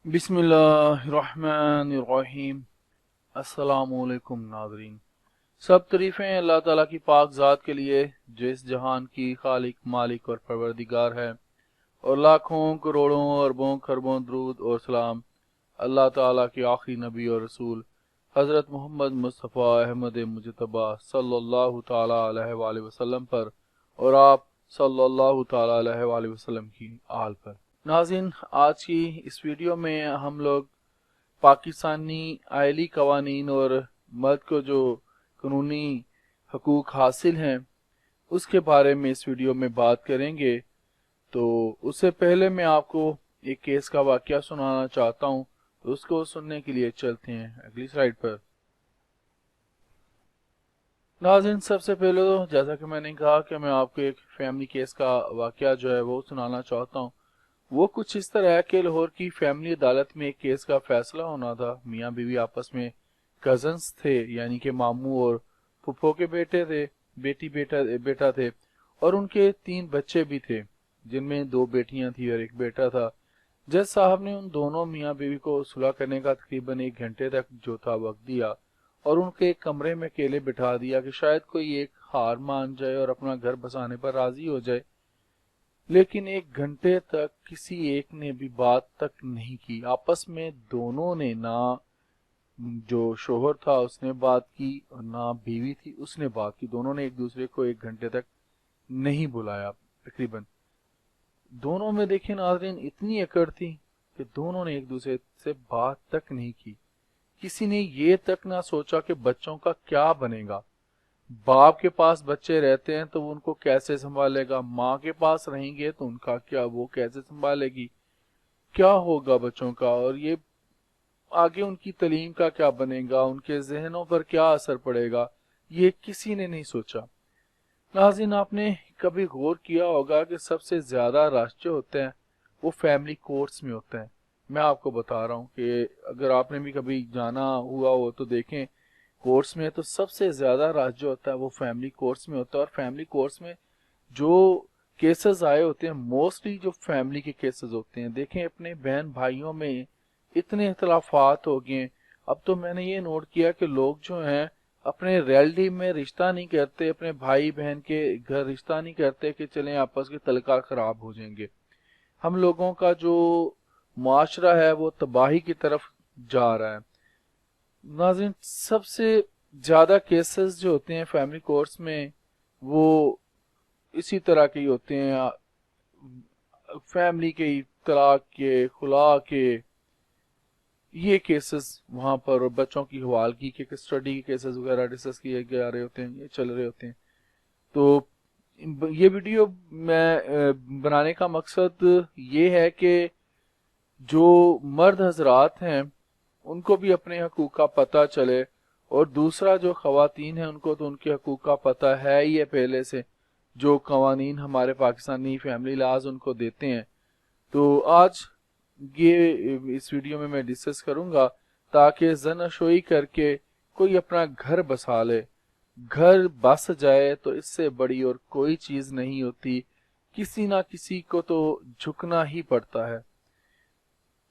बिस्मिल्लाहिर्रहमानिर्रहीम। अस्सलामुअलैकुम नाज़रीन। सब तारीफ़ें अल्लाह ताला की पाक ज़ात के लिए जो इस जहान की खालिक मालिक और परवरदिगार है, और लाखों करोड़ों अरबों खरबों दरूद और सलाम अल्लाह ताला के आखिरी नबी और रसूल हज़रत मोहम्मद मुस्तफ़ा अहमद मुजतबा सल्लल्लाहु ताला अलैहि वसल्लम पर और आप सल्लल्लाहु ताला अलैहि वसल्लम की आल पर। नाज़रीन, आज की इस वीडियो में हम लोग पाकिस्तानी आइली कवानीन और मर्द को जो कानूनी हकूक हासिल हैं उसके बारे में इस वीडियो में बात करेंगे। तो उससे पहले मैं आपको एक केस का वाकया सुनाना चाहता हूँ, तो उसको सुनने के लिए चलते हैं अगली स्लाइड पर। नाज़रीन, सबसे पहले तो जैसा कि मैंने कहा कि मैं आपको एक फैमिली केस का वाकया जो है वो सुनाना चाहता हूँ। वो कुछ इस तरह है कि लाहौर की फैमिली अदालत में एक केस का फैसला होना था। मियाँ बीवी आपस में कजन्स थे, यानी कि मामू और फुफो के बेटे थे, बेटा थे, और उनके 3 बच्चे भी थे, जिनमें 2 बेटियां थी और 1 बेटा था। जज साहब ने उन दोनों मियाँ बीवी को सुलह करने का तकरीबन 1 घंटे तक जो था वक्त दिया और उनके एक कमरे में अकेले बिठा दिया कि शायद कोई एक हार मान जाए और अपना घर बसाने पर राजी हो जाए। लेकिन 1 घंटे तक किसी एक ने भी बात तक नहीं की। आपस में दोनों ने ना, जो शोहर था उसने बात की और ना बीवी थी उसने बात की। दोनों ने एक दूसरे को 1 घंटे तक नहीं बुलाया। तकरीबन दोनों में देखें नाज़रीन, इतनी अकड़ थी कि दोनों ने एक दूसरे से बात तक नहीं की। किसी ने ये तक ना सोचा कि बच्चों का क्या बनेगा। बाप के पास बच्चे रहते हैं तो वो उनको कैसे संभालेगा, माँ के पास रहेंगे तो उनका क्या, वो कैसे संभालेगी, क्या होगा बच्चों का, और ये आगे उनकी तालीम का क्या बनेगा, उनके जहनों पर क्या असर पड़ेगा, ये किसी ने नहीं सोचा। नाज़रीन, आपने कभी गौर किया होगा कि सबसे ज्यादा रश जो होते हैं वो फैमिली कोर्ट्स में होते हैं। मैं आपको बता रहा हूँ कि अगर आपने भी कभी जाना हुआ हो तो देखें, कोर्ट्स में तो सबसे ज्यादा रश जो होता है वो फैमिली कोर्ट्स में होता है। और फैमिली कोर्ट्स में जो केसेस आए होते हैं, मोस्टली जो फैमिली के केसेस होते हैं, देखें अपने बहन भाइयों में इतने इख्तलाफात हो गए। अब तो मैंने ये नोट किया कि लोग जो हैं अपने रिलेटिव में रिश्ता नहीं करते, अपने भाई बहन के घर रिश्ता नहीं करते कि चलें आपस के तलका खराब हो जाएंगे। हम लोगों का जो माशरा है वो तबाही की तरफ जा रहा है। नाज़रीन, सबसे ज्यादा केसेस जो होते हैं फैमिली कोर्ट्स में वो इसी तरह के ही होते हैं, फैमिली के तलाक के, खुला के, ये केसेस वहां पर, और बच्चों की हवालगी के कस्टडी के केसेस वगैरह डिस्कस किए जा रहे होते हैं, ये चल रहे होते हैं। तो ये वीडियो मैं बनाने का मकसद ये है कि जो मर्द हजरात हैं उनको भी अपने हकूक का पता चले, और दूसरा जो खवातीन हैं उनको तो उनके हकूक का पता है ही है पहले से, जो कवानीन हमारे पाकिस्तानी फैमिली लाज उनको देते हैं। तो आज ये इस वीडियो में मैं डिस्कस करूंगा ताकि ज़नाशोई करके कोई अपना घर बसा ले। घर बस जाए तो इससे बड़ी और कोई चीज नहीं होती, किसी ना किसी को तो झुकना ही पड़ता है।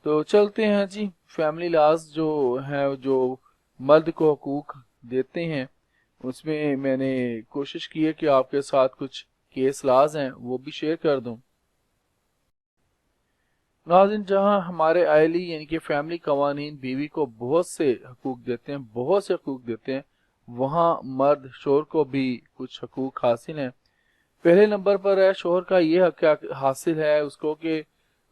तो चलते हैं जी, फैमिली लॉज जो है, जो मर्द को हकूक देते हैं, उसमें मैंने कोशिश की है कि आपके साथ कुछ केस लाज हैं वो भी शेयर कर दूं। नाज़रीन, जहाँ हमारे आयली यानी कि फैमिली कवानीन बीवी को बहुत से हकूक देते हैं, बहुत से हकूक देते हैं, वहाँ मर्द शोहर को भी कुछ हकूक हासिल हैं। पहले नंबर पर है शोहर का ये हक हासिल है उसको कि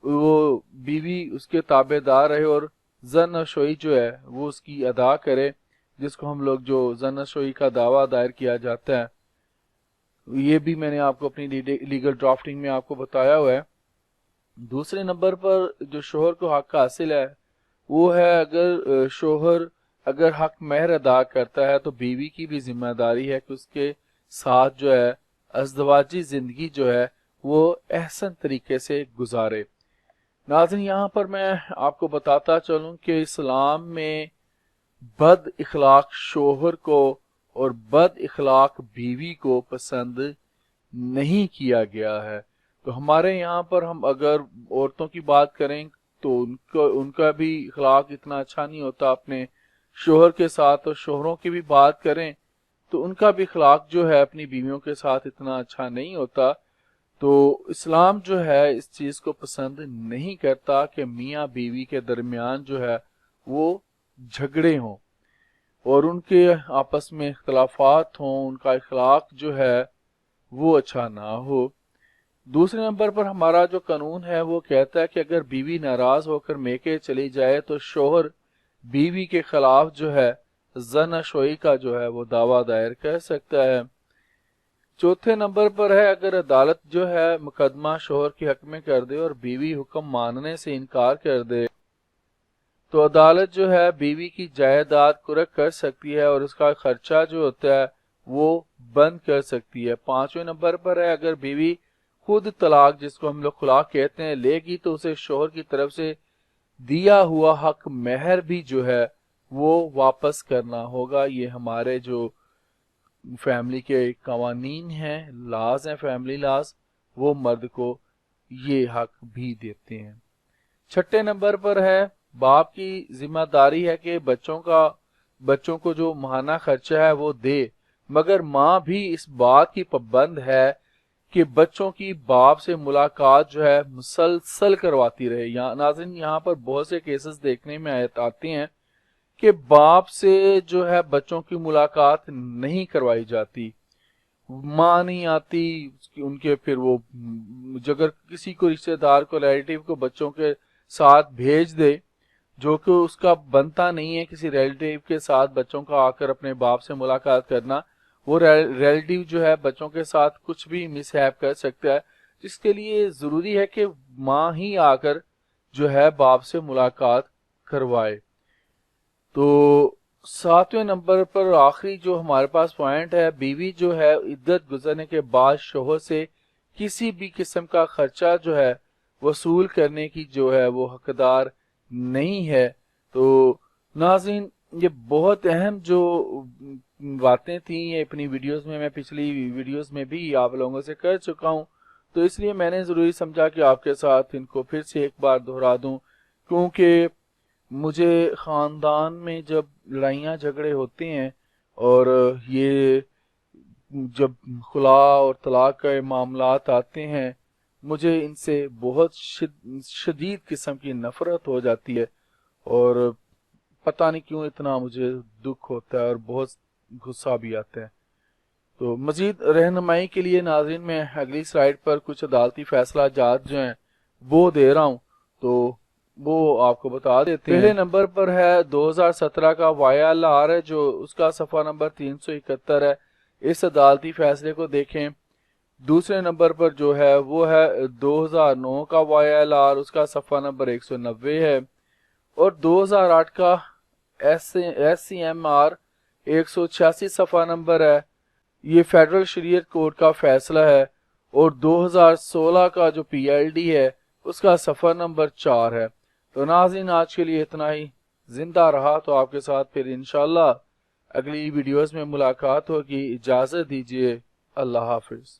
वो बीवी उसके ताबेदार रहे और ज़नशोई जो है वो उसकी अदा करे, जिसको हम लोग जो ज़नशोई का दावा दायर किया जाता है, ये भी मैंने आपको अपनी लीगल ड्राफ्टिंग में आपको बताया हुआ है। दूसरे नंबर पर जो शोहर को हक हासिल है वो है, अगर शोहर अगर हक महर अदा करता है तो बीवी की भी जिम्मेदारी है कि उसके साथ जो है अज़दवाजी जिंदगी जो है वो एहसन तरीके से गुजारे। नाज़रीन, यहाँ पर मैं आपको बताता चलूं कि इस्लाम में बद इखलाक शोहर को और बद इखलाक बीवी को पसंद नहीं किया गया है। तो हमारे यहाँ पर हम अगर औरतों की बात करें تو ان کا بھی اخلاق اتنا اچھا نہیں ہوتا اپنے شوہر کے ساتھ، اور شوہروں کی بھی بات کریں تو ان کا بھی اخلاق جو ہے اپنی بیویوں کے ساتھ اتنا اچھا نہیں ہوتا۔ تو اسلام جو ہے اس چیز کو پسند نہیں کرتا کہ میاں بیوی کے درمیان جو ہے وہ جھگڑے ہوں اور ان کے آپس میں اختلافات ہوں، ان کا اخلاق جو ہے وہ اچھا نہ ہو۔ دوسرے نمبر پر ہمارا جو قانون ہے وہ کہتا ہے کہ اگر بیوی ناراض ہو کر میکے چلی جائے تو شوہر بیوی کے خلاف جو ہے زنا شوئی کا جو ہے وہ دعویٰ دائر کر سکتا ہے۔ چوتھے نمبر پر ہے اگر عدالت جو ہے مقدمہ شوہر کے حق میں کر دے اور بیوی حکم ماننے سے انکار کر دے تو عدالت جو ہے بیوی کی جائیداد قرق کر سکتی ہے اور اس کا خرچہ جو ہوتا ہے وہ بند کر سکتی ہے۔ پانچویں نمبر پر ہے اگر بیوی خود طلاق، جس کو ہم لوگ خلا کہتے ہیں، لے گی تو اسے شوہر کی طرف سے دیا ہوا حق مہر بھی جو ہے وہ واپس کرنا ہوگا۔ یہ ہمارے جو فیملی کے قوانین ہیں، لاز ہیں، فیملی لاز، وہ مرد کو یہ حق بھی دیتے ہیں۔ چھٹے نمبر پر ہے باپ کی ذمہ داری ہے کہ بچوں کو جو ماہانہ خرچہ ہے وہ دے، مگر ماں بھی اس بات کی پابند ہے کہ بچوں کی باپ سے ملاقات جو ہے مسلسل کرواتی رہے۔ ناظرین یہاں پر بہت سے کیسز دیکھنے میں آتے ہیں کہ باپ سے جو ہے بچوں کی ملاقات نہیں کروائی جاتی، ماں نہیں آتی ان کے، پھر وہ اگر کسی کو رشتہ دار کو، ریلیٹیو کو بچوں کے ساتھ بھیج دے، جو کہ اس کا بنتا نہیں ہے کسی ریلیٹیو کے ساتھ بچوں کا آ کر اپنے باپ سے ملاقات کرنا، وہ ریلیٹیو جو ہے بچوں کے ساتھ کچھ بھی مس ہیپ کر سکتا ہے، جس کے لیے ضروری ہے کہ ماں ہی آ کر جو ہے باپ سے ملاقات کروائے۔ تو ساتویں نمبر پر آخری جو ہمارے پاس پوائنٹ ہے، بیوی جو ہے عدت گزرنے کے بعد شوہر سے کسی بھی قسم کا خرچہ جو ہے وصول کرنے کی جو ہے وہ حقدار نہیں ہے۔ تو ناظرین یہ بہت اہم جو باتیں تھیں، یہ اپنی ویڈیوز میں پچھلی ویڈیوز میں بھی آپ لوگوں سے کر چکا ہوں، تو اس لیے میں نے ضروری سمجھا کہ آپ کے ساتھ ان کو پھر سے ایک بار دہرا دوں، کیونکہ مجھے خاندان میں جب لڑائیاں جھگڑے ہوتے ہیں اور یہ جب خلا اور طلاق کے معاملات آتے ہیں، مجھے ان سے بہت شدید قسم کی نفرت ہو جاتی ہے اور پتہ نہیں کیوں اتنا مجھے دکھ ہوتا ہے اور بہت غصہ بھی آتا ہے۔ تو مزید رہنمائی کے لیے ناظرین میں اگلی سلائیڈ پر کچھ عدالتی فیصلہ جات جو ہیں وہ دے رہا ہوں، تو وہ آپ کو بتا دیتے ہیں۔ پہلے نمبر پر ہے 2017 کا YLR ہے، جو اس کا صفحہ نمبر 371 ہے، اس عدالتی فیصلے کو دیکھیں۔ دوسرے نمبر پر جو ہے وہ ہے 2009 کا YLR، اس کا صفحہ نمبر 190 ہے، اور 2008 کا SCMR 186 صفحہ نمبر ہے، یہ فیڈرل شریعت کورٹ کا فیصلہ ہے، اور 2016 کا جو PLD ہے اس کا صفحہ نمبر 4 ہے۔ تو ناظرین آج کے لیے اتنا ہی، زندہ رہا تو آپ کے ساتھ پھر انشاءاللہ اگلی ویڈیوز میں ملاقات ہوگی۔ اجازت دیجیے، اللہ حافظ۔